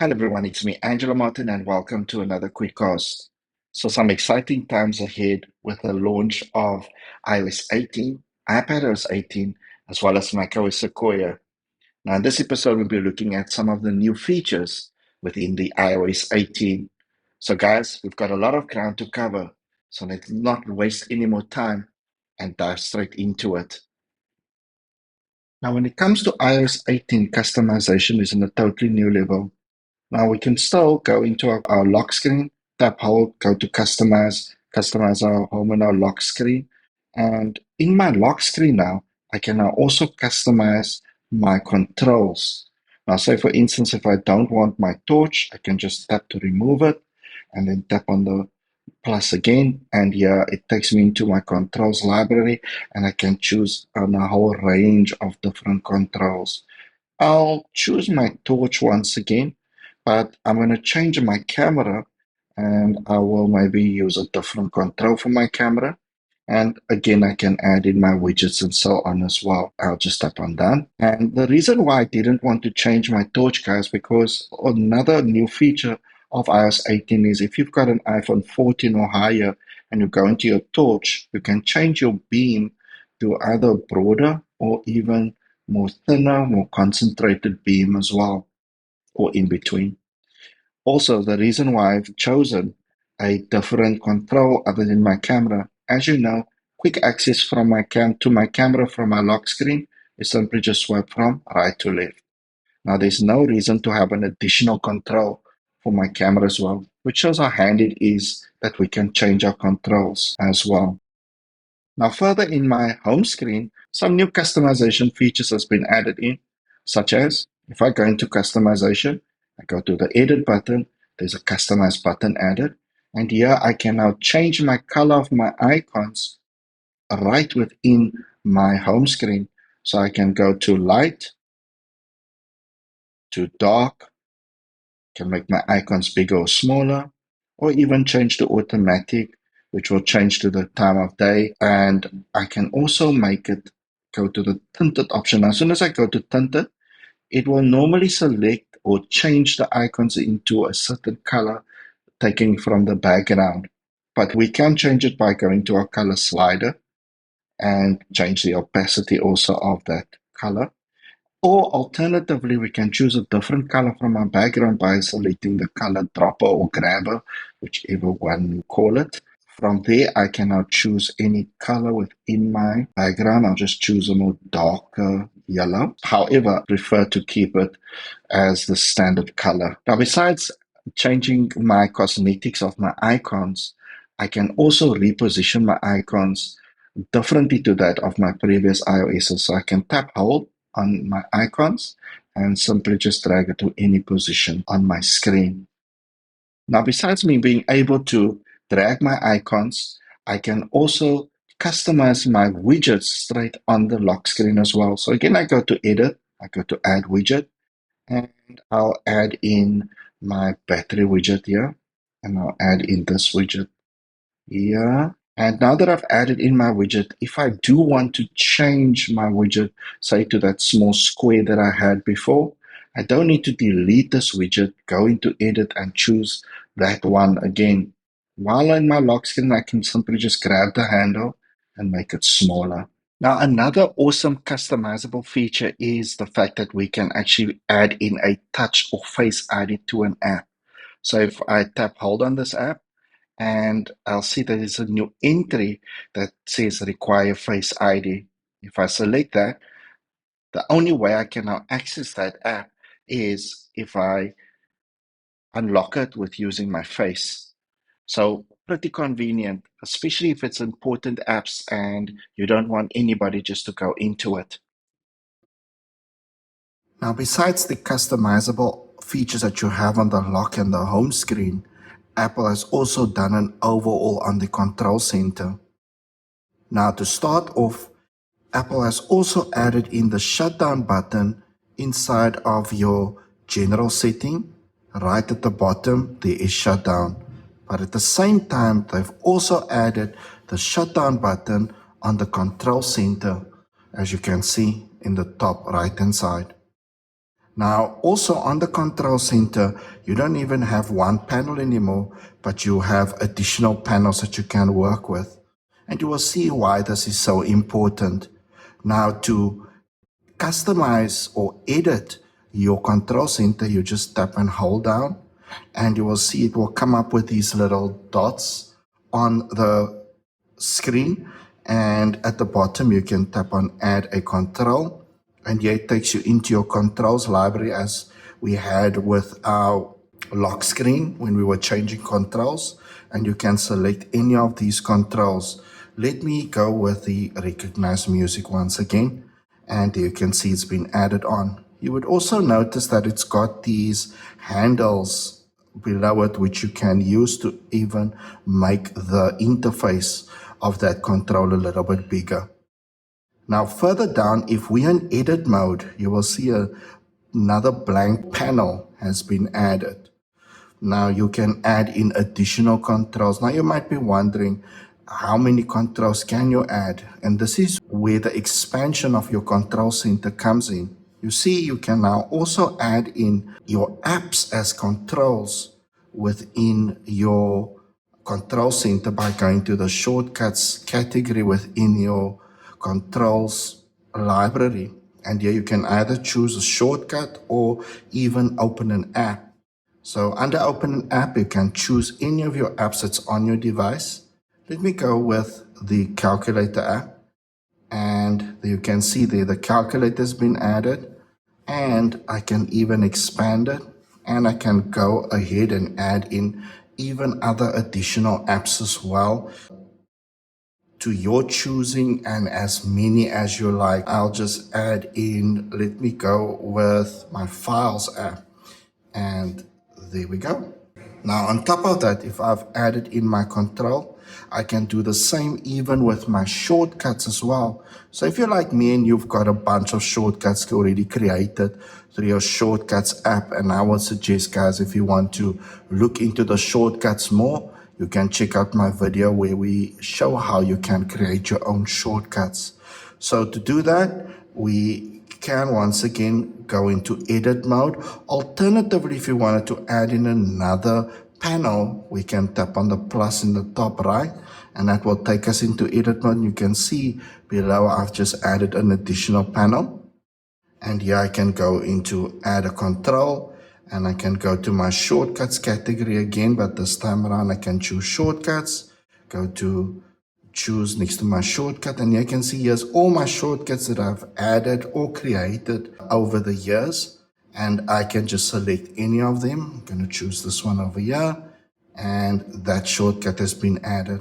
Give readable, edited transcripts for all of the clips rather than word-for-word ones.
Hello everyone, it's me, Angela Martin, and welcome to another quick cast. So some exciting times ahead with the launch of iOS 18, iPadOS 18, as well as macOS Sequoia. Now in this episode, we'll be looking at some of the new features within the iOS 18. So guys, we've got a lot of ground to cover, so let's not waste any more time and dive straight into it. Now when it comes to iOS 18, customization is on a totally new level. Now we can still go into our lock screen, tap hold, go to customize, customize our home and our lock screen. And in my lock screen now, I can now also customize my controls. Now say for instance, if I don't want my torch, I can just tap to remove it and then tap on the plus again. And here it takes me into my controls library and I can choose on a whole range of different controls. I'll choose my torch once again, but I'm going to change my camera and I will maybe use a different control for my camera. And again, I can add in my widgets and so on as well. I'll just tap on done. And the reason why I didn't want to change my torch, guys, because another new feature of iOS 18 is if you've got an iPhone 14 or higher and you go into your torch, you can change your beam to either broader or even more thinner, more concentrated beam as well, or in between. Also, the reason why I've chosen a different control other than my camera, as you know, quick access from my to my camera from my lock screen is simply just swipe from right to left. Now, there's no reason to have an additional control for my camera as well, which shows how handy it is that we can change our controls as well. Now further in my home screen, some new customization features has been added in, such as if I go into customization, I go to the edit button, there's a customize button added, and here I can now change my color of my icons right within my home screen. So I can go to light, to dark, can make my icons bigger or smaller, or even change to automatic, which will change to the time of day. And I can also make it go to the tinted option. As soon as I go to tinted, it will normally select or change the icons into a certain color, taking from the background. But we can change it by going to our color slider and change the opacity also of that color. Or alternatively, we can choose a different color from our background by selecting the color dropper or grabber, whichever one you call it. From there, I can now choose any color within my background. I'll just choose a more darker yellow. However, I prefer to keep it as the standard color. Now, besides changing my cosmetics of my icons, I can also reposition my icons differently to that of my previous iOS. So I can tap hold on my icons and simply just drag it to any position on my screen. Now, besides me being able to drag my icons, I can also customize my widgets straight on the lock screen as well. So again, I go to edit, I go to add widget, and I'll add in my battery widget here, and I'll add in this widget here. And now that I've added in my widget, if I do want to change my widget, say to that small square that I had before, I don't need to delete this widget, go into edit and choose that one again. While in my lock screen, I can simply just grab the handle and make it smaller. Now, another awesome customizable feature is the fact that we can actually add in a touch or face ID to an app. So if I tap hold on this app, and I'll see that there's a new entry that says require Face ID. If I select that, the only way I can now access that app is if I unlock it with using my face. So pretty convenient, especially if it's important apps and you don't want anybody just to go into it. Now, besides the customizable features that you have on the lock and the home screen, Apple has also done an overhaul on the control center. Now, to start off, Apple has also added in the shutdown button inside of your general setting. Right at the bottom, there is shutdown. But at the same time, they've also added the shutdown button on the control center, as you can see in the top right hand side. Now, also on the control center, you don't even have one panel anymore, but you have additional panels that you can work with. And you will see why this is so important. Now, to customize or edit your control center, you just tap and hold down, and you will see it will come up with these little dots on the screen. And at the bottom, you can tap on add a control. And here it takes you into your controls library as we had with our lock screen when we were changing controls. And you can select any of these controls. Let me go with the recognize music once again. And you can see it's been added on. You would also notice that it's got these handles below it, which you can use to even make the interface of that control a little bit bigger. Now, further down, if we're in edit mode, you will see another blank panel has been added. Now you can add in additional controls. Now you might be wondering, how many controls can you add? And this is where the expansion of your control center comes in. You see, you can now also add in your apps as controls within your control center by going to the shortcuts category within your controls library. And here you can either choose a shortcut or even open an app. So under open an app, you can choose any of your apps that's on your device. Let me go with the calculator app, and you can see there the calculator has been added, and I can even expand it, and I can go ahead and add in even other additional apps as well to your choosing and as many as you like. I'll just add in, let me go with my files app, and there we go. Now, on top of that, if I've added in my control, I can do the same even with my shortcuts as well. So if you're like me and you've got a bunch of shortcuts already created through your shortcuts app, and I would suggest, guys, if you want to look into the shortcuts more, you can check out my video where we show how you can create your own shortcuts. So to do that, we can once again go into edit mode. Alternatively, if you wanted to add in another panel, we can tap on the plus in the top right, and that will take us into edit mode. You can see below I've just added an additional panel, and here I can go into add a control, and I can go to my shortcuts category again, but this time around I can choose shortcuts, go to choose next to my shortcut, and you can see here's all my shortcuts that I've added or created over the years, and I can just select any of them. I'm going to choose this one over here, and that shortcut has been added.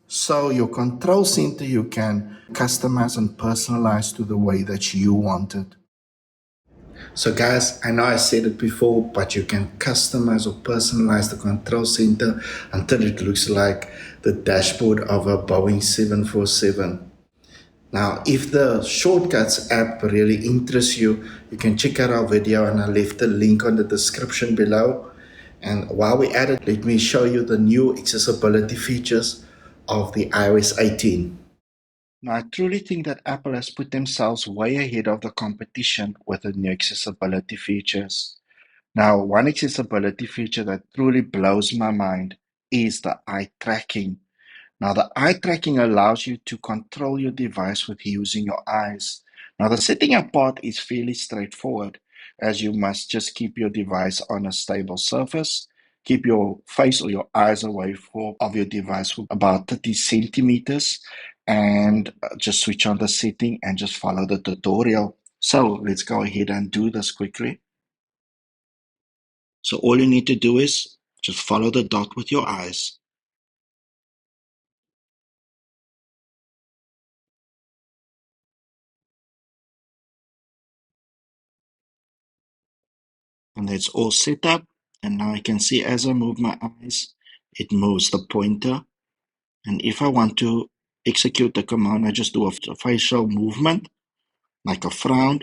So your control center you can customize and personalize to the way that you want it. So guys, I know I said it before, but you can customize or personalize the control center until it looks like the dashboard of a Boeing 747. Now, if the Shortcuts app really interests you, you can check out our video, and I left the link on the description below. And while we're at it, let me show you the new accessibility features of the iOS 18. Now, I truly think that Apple has put themselves way ahead of the competition with the new accessibility features. Now, one accessibility feature that truly blows my mind is the eye tracking. Now, the eye tracking allows you to control your device with using your eyes. Now, the setting up part is fairly straightforward, as you must just keep your device on a stable surface, keep your face or your eyes away of your device for about 30 centimeters, and just switch on the setting and just follow the tutorial. So let's go ahead and do this quickly. So all you need to do is just follow the dot with your eyes. And that's all set up. And now I can see as I move my eyes, it moves the pointer. And if I want to execute the command, I just do a facial movement, like a frown,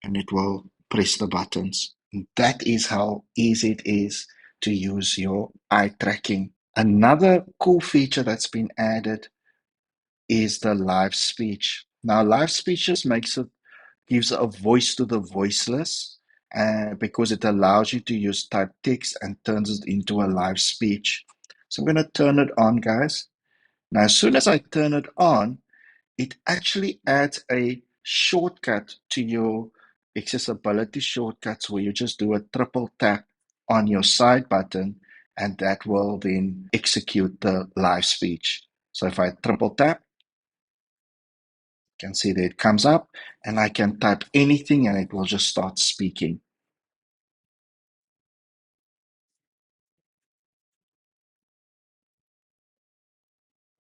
and it will press the buttons. And that is how easy it is to use your eye tracking. Another cool feature that's been added is the live speech. Now, live speech just gives a voice to the voiceless, because it allows you to use typed text and turns it into a live speech. So I'm going to turn it on, guys. Now, as soon as I turn it on, it actually adds a shortcut to your accessibility shortcuts where you just do a triple tap on your side button and that will then execute the live speech. So if I triple tap, you can see that it comes up and I can type anything and it will just start speaking.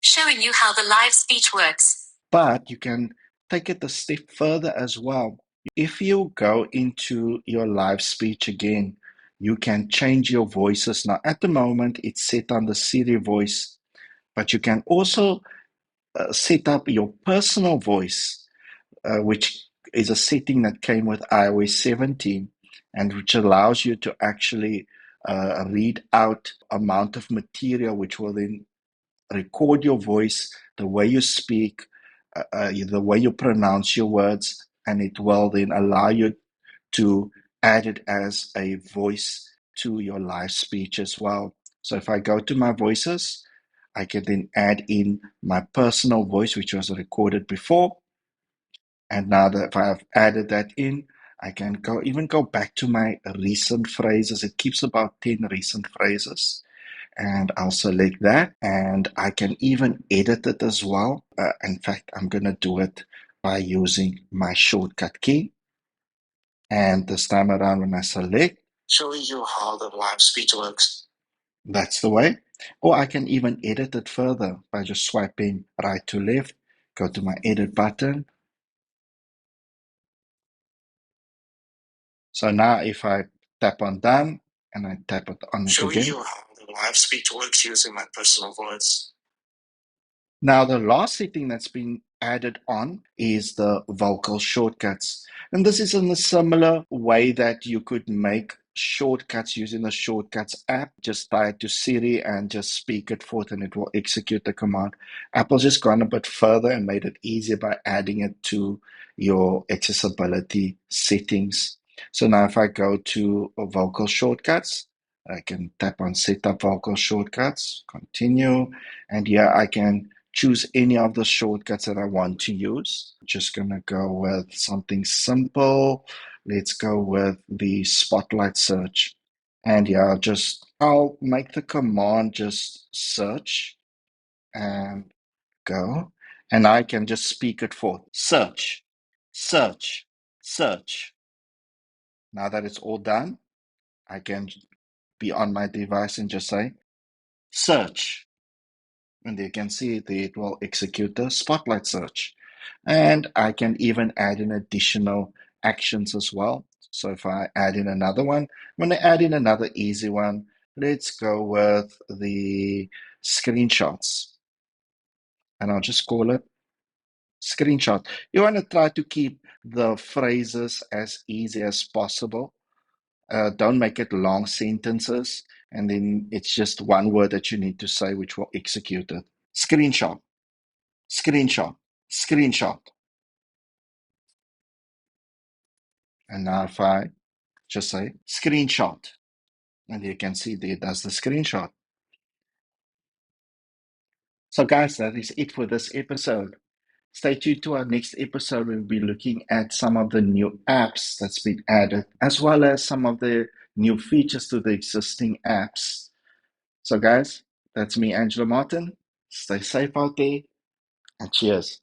Showing you how the live speech works. But you can take it a step further as well. If you go into your live speech again, you can change your voices. Now, at the moment, it's set on the Siri voice, but you can also set up your personal voice, which is a setting that came with iOS 17 and which allows you to actually read out amount of material, which will then record your voice, the way you speak, the way you pronounce your words, and it will then allow you to add it as a voice to your live speech as well. So if I go to my voices, I can then add in my personal voice, which was recorded before. And now that if I have added that in, I can go back to my recent phrases. It keeps about 10 recent phrases and I'll select that and I can even edit it as well. In fact, I'm going to do it by using my shortcut key. And this time around when I select, showing you how the live speech works. That's the way. Or I can even edit it further by just swiping right to left, go to my edit button. So now if I tap on done and I tap it on it again. Showing you how the live speech works using my personal voice. Now, the last setting that's been added on is the vocal shortcuts. And this is in a similar way that you could make shortcuts using the Shortcuts app. Just tie it to Siri and just speak it forth and it will execute the command. Apple's just gone a bit further and made it easier by adding it to your accessibility settings. So now if I go to vocal shortcuts, I can tap on set up vocal shortcuts, continue, and here I can choose any of the shortcuts that I want to use. I'm just going to go with something simple. Let's go with the spotlight search. And yeah, I'll make the command just search and go. And I can just speak it forth. Search, search, search. Now that it's all done, I can be on my device and just say search. And you can see that it will execute the spotlight search. And I can even add in additional actions as well. So if I add in another one, I'm going to add in another easy one. Let's go with the screenshots. And I'll just call it screenshot. You want to try to keep the phrases as easy as possible. Don't make it long sentences. And then it's just one word that you need to say, which will execute it. Screenshot. Screenshot, screenshot. And now if I just say screenshot, and you can see there it does the screenshot. So guys, that is it for this episode. Stay tuned to our next episode. We'll be looking at some of the new apps that's been added, as well as some of the new features to the existing apps. So guys, that's me, Angela Martin. Stay safe out there, and cheers.